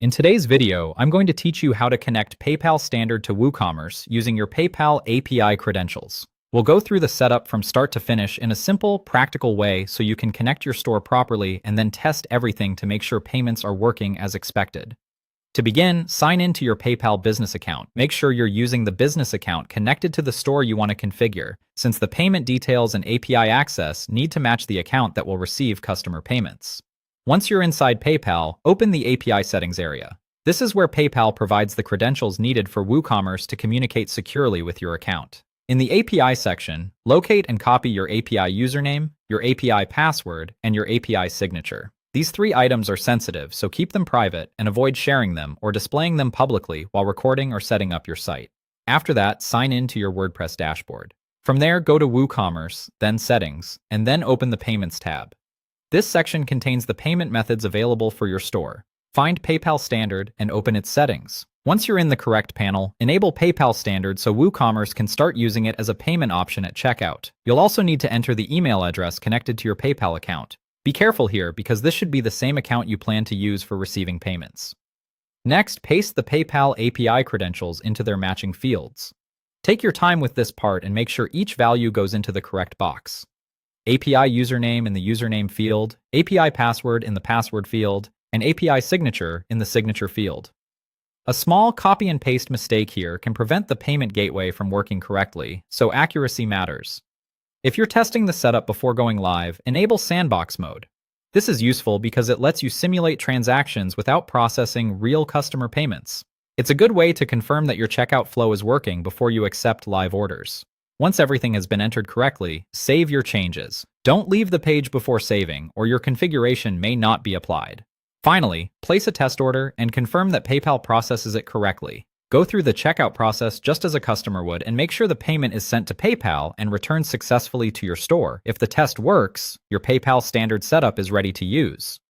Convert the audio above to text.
In today's video, I'm going to teach you how to connect PayPal Standard to WooCommerce using your PayPal API credentials. We'll go through the setup from start to finish in a simple, practical way so you can connect your store properly and then test everything to make sure payments are working as expected. To begin, sign in to your PayPal business account. Make sure you're using the business account connected to the store you want to configure, since the payment details and API access need to match the account that will receive customer payments. Once you're inside PayPal, open the API settings area. This is where PayPal provides the credentials needed for WooCommerce to communicate securely with your account. In the API section, locate and copy your API username, your API password, and your API signature. These three items are sensitive, so keep them private and avoid sharing them or displaying them publicly while recording or setting up your site. After that, sign in to your WordPress dashboard. From there, go to WooCommerce, then Settings, and then open the Payments tab. This section contains the payment methods available for your store. Find PayPal Standard and open its settings. Once you're in the correct panel, enable PayPal Standard so WooCommerce can start using it as a payment option at checkout. You'll also need to enter the email address connected to your PayPal account. Be careful here because this should be the same account you plan to use for receiving payments. Next, paste the PayPal API credentials into their matching fields. Take your time with this part and make sure each value goes into the correct box. API username in the username field, API password in the password field, and API signature in the signature field. A small copy and paste mistake here can prevent the payment gateway from working correctly, so accuracy matters. If you're testing the setup before going live, enable sandbox mode. This is useful because it lets you simulate transactions without processing real customer payments. It's a good way to confirm that your checkout flow is working before you accept live orders. Once everything has been entered correctly, save your changes. Don't leave the page before saving, or your configuration may not be applied. Finally, place a test order and confirm that PayPal processes it correctly. Go through the checkout process just as a customer would and make sure the payment is sent to PayPal and returned successfully to your store. If the test works, your PayPal Standard setup is ready to use.